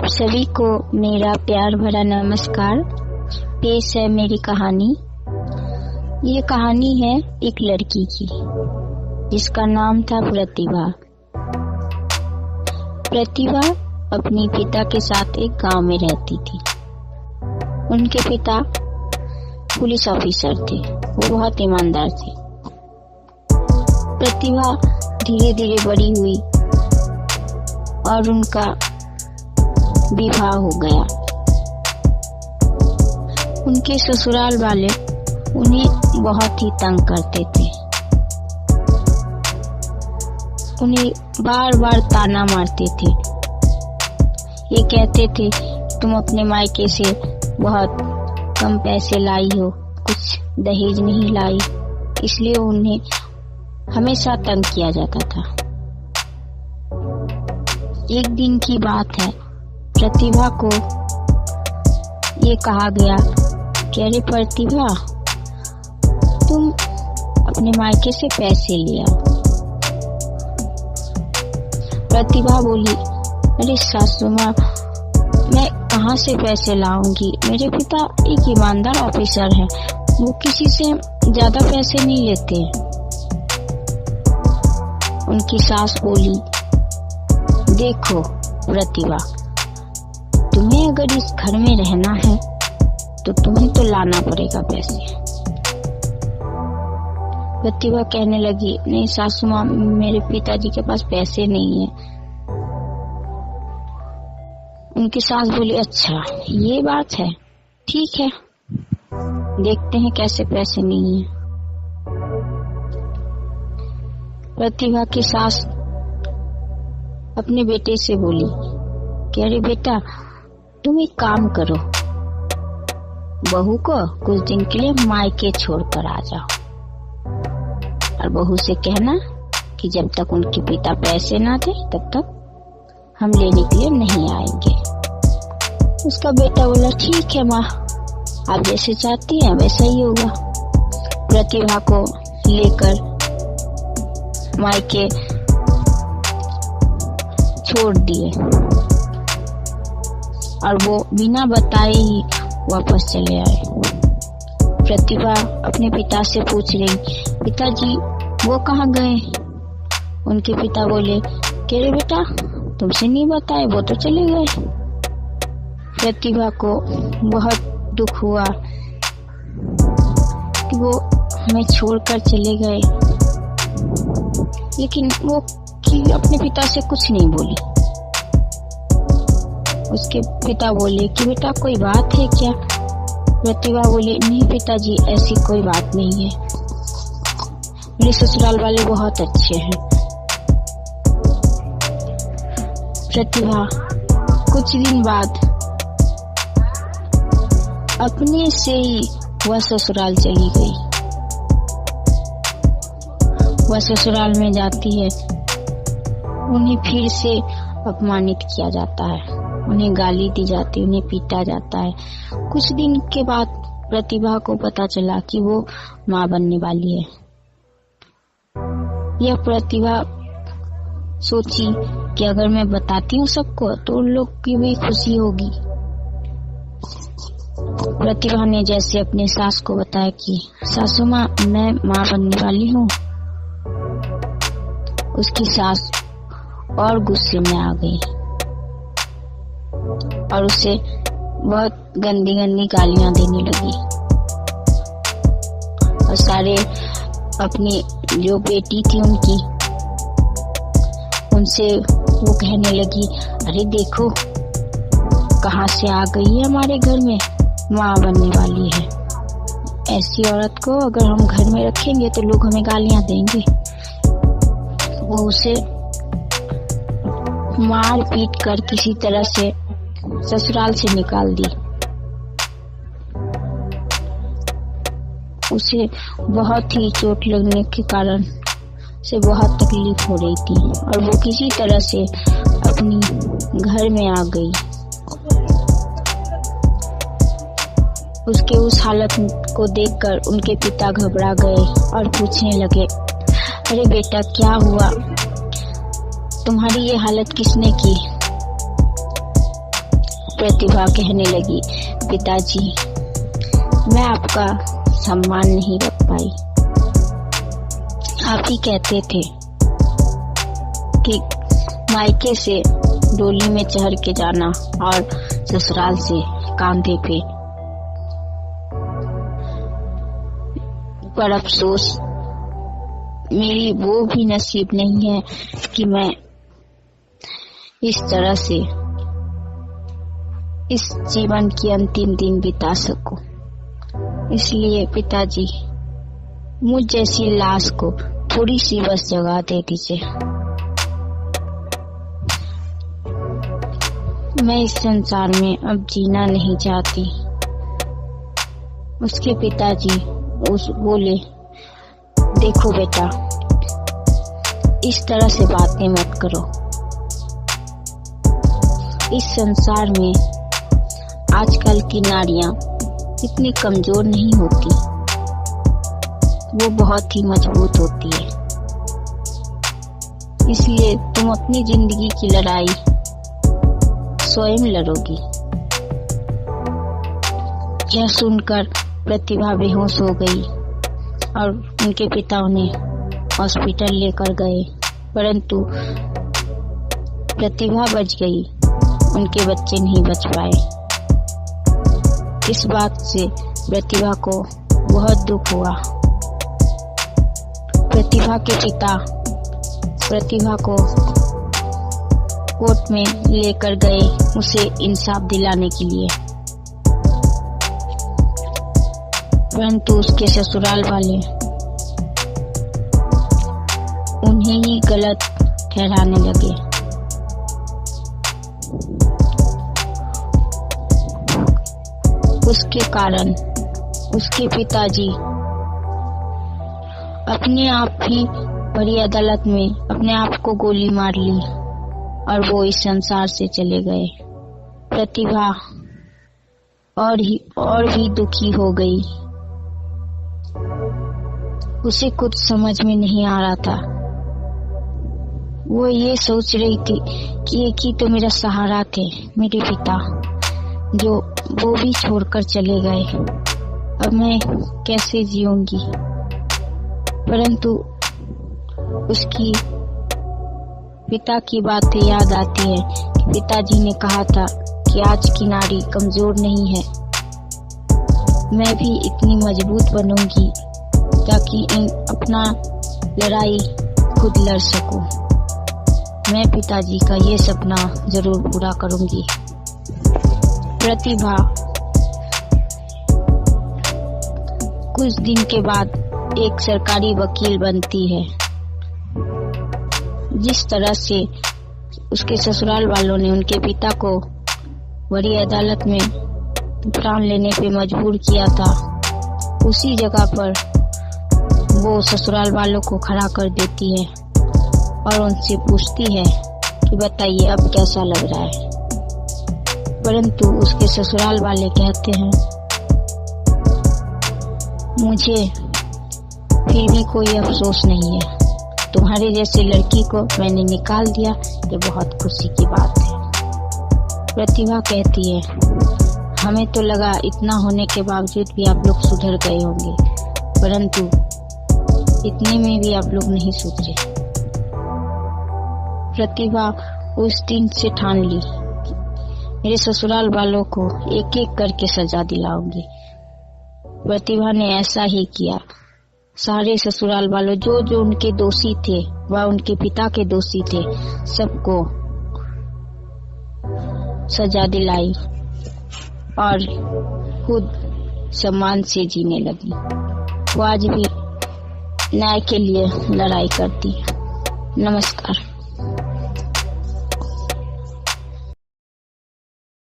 आप सभी को मेरा प्यार भरा नमस्कार। पेश है मेरी कहानी। ये कहानी है एक लड़की की जिसका नाम था प्रतिभा। प्रतिभा अपने पिता के साथ एक गांव में रहती थी। उनके पिता पुलिस ऑफिसर थे। वो बहुत ईमानदार थे। प्रतिभा धीरे धीरे बड़ी हुई और उनका विवाह हो गया। उनके ससुराल वाले उन्हें बहुत ही तंग करते थे। उन्हें बार बार ताना मारते थे। ये कहते थे तुम अपने मायके से बहुत कम पैसे लाई हो, कुछ दहेज नहीं लाई, इसलिए उन्हें हमेशा तंग किया जाता था। एक दिन की बात है, प्रतिभा को ये कहा गया कि अरे प्रतिभा, तुम अपने मायके से पैसे लिया। प्रतिभा बोली, अरे सासू माँ, मैं कहाँ से पैसे लाऊंगी? मेरे पिता एक ईमानदार ऑफिसर हैं, वो किसी से ज्यादा पैसे नहीं लेते। उनकी सास बोली, देखो प्रतिभा, तुम्हें अगर इस घर में रहना है तो तुम्हें तो लाना पड़ेगा पैसे। प्रतिभा कहने लगी, नहीं सासू माँ, मेरे पिताजी के पास पैसे नहीं है। उनकी सास बोली, अच्छा ये बात है, ठीक है, देखते हैं कैसे पैसे नहीं है। प्रतिभा की सास अपने बेटे से बोली कि अरे बेटा, तुम एक काम करो, बहू को कुछ दिन के लिए मायके छोड़कर आ जाओ और बहू से कहना कि जब तक उनके पिता पैसे ना दे तब तक हम लेने के लिए नहीं आएंगे। उसका बेटा बोला, ठीक है माँ, आप जैसे चाहती हैं वैसा ही होगा। प्रतिभा को लेकर मायके छोड़ दिए और वो बिना बताए ही वापस चले आए। प्रतिभा अपने पिता से पूछ रही, पिताजी वो कहाँ गए? उनके पिता बोले, अरे बेटा, तुमसे नहीं बताए, वो तो चले गए। प्रतिभा को बहुत दुख हुआ कि वो हमें छोड़कर चले गए, लेकिन वो अपने पिता से कुछ नहीं बोली। उसके पिता बोले कि बेटा कोई बात है क्या? प्रतिभा बोली, नहीं पिताजी, ऐसी कोई बात नहीं है, मेरे ससुराल वाले बहुत अच्छे हैं। प्रतिभा कुछ दिन बाद अपने से ही वह ससुराल चली गई। वह ससुराल में जाती है, उन्हें फिर से अपमानित किया जाता है, उन्हें गाली दी जाती है, उन्हें पीटा जाता है। कुछ दिन के बाद प्रतिभा को पता चला कि वो माँ बनने वाली है। यह प्रतिभा सोची कि अगर मैं बताती हूँ सबको तो उन लोग की भी खुशी होगी। प्रतिभा ने जैसे अपने सास को बताया कि सासू माँ, मैं माँ बनने वाली हूँ, उसकी सास और गुस्से में आ गई और उसे बहुत गंदी गंदी गालियां देने लगी। और सारे अपनी जो बेटी थी उनकी, उनसे वो कहने लगी, अरे देखो कहाँ से आ गई है, हमारे घर में माँ बनने वाली है। ऐसी औरत को अगर हम घर में रखेंगे तो लोग हमें गालियां देंगे। वो उसे मार पीट कर किसी तरह से ससुराल से निकाल दी। उसे बहुत ही चोट लगने के कारण से बहुत तकलीफ हो रही थी और वो किसी तरह से अपनी घर में आ गई। उसके उस हालत को देखकर उनके पिता घबरा गए और पूछने लगे, अरे बेटा क्या हुआ, तुम्हारी ये हालत किसने की? प्रतिभा कहने लगी, पिताजी, मैं आपका सम्मान नहीं रख पाई। आप ही कहते थे कि मायके से डोली में चढ़ के जाना और ससुराल से कांधे पे। पर अफसोस, मेरी वो भी नसीब नहीं है कि मैं इस तरह से इस जीवन की अंतिम दिन बिता सकूं। इसलिए पिताजी, मुझ जैसी लाश को थोड़ी सी बस जगह दे दीजिए। मैं इस संसार में अब जीना नहीं चाहती। उसके पिताजी बोले, देखो बेटा, इस तरह से बातें मत करो। इस संसार में आजकल की नारियां इतनी कमजोर नहीं होती, वो बहुत ही मजबूत होती है। इसलिए तुम अपनी जिंदगी की लड़ाई स्वयं लड़ोगी। यह सुनकर प्रतिभा बेहोश हो गई और उनके पिता उन्हें हॉस्पिटल लेकर गए, परंतु प्रतिभा बच गई, उनके बच्चे नहीं बच पाए। इस बात से प्रतिभा को बहुत दुख हुआ। प्रतिभा के पिता प्रतिभा को कोर्ट में लेकर गए उसे इंसाफ दिलाने के लिए, परंतु उसके ससुराल वाले उन्हें ही गलत ठहराने लगे। उसके कारण उसके पिताजी अपने आप ही बड़ी अदालत में अपने आप को गोली मार ली और वो इस संसार से चले गए। प्रतिभा और भी दुखी हो गई। उसे कुछ समझ में नहीं आ रहा था। वो ये सोच रही थी कि एक ही तो मेरा सहारा थे, मेरे पिता, जो वो भी छोड़कर चले गए। अब मैं कैसे जीऊंगी? परंतु उसकी पिता की बातें याद आती है कि पिताजी ने कहा था कि आज की नारी कमजोर नहीं है। मैं भी इतनी मजबूत बनूंगी ताकि अपना लड़ाई खुद लड़ सकूं। मैं पिताजी का ये सपना जरूर पूरा करूंगी। प्रतिभा कुछ दिन के बाद एक सरकारी वकील बनती है। जिस तरह से उसके ससुराल वालों ने उनके पिता को बड़ी अदालत में प्राण लेने पे मजबूर किया था, उसी जगह पर वो ससुराल वालों को खड़ा कर देती है और उनसे पूछती है कि बताइए अब कैसा लग रहा है। परंतु उसके ससुराल वाले कहते हैं, मुझे फिर भी कोई अफसोस नहीं है। तुम्हारे जैसे लड़की को मैंने निकाल दिया, ये बहुत खुशी की बात है। प्रतिभा कहती है, हमें तो लगा इतना होने के बावजूद भी आप लोग सुधर गए होंगे, परंतु इतने में भी आप लोग नहीं सुधरे। प्रतिभा उस दिन से ठान ली, मेरे ससुराल वालों को एक एक करके सजा दिलाऊंगी। प्रतिभा ने ऐसा ही किया। सारे ससुराल वालों जो उनके दोषी थे व उनके पिता के दोषी थे, सबको सजा दिलाई और खुद सम्मान से जीने लगी। वो आज भी न्याय के लिए लड़ाई करती है। नमस्कार।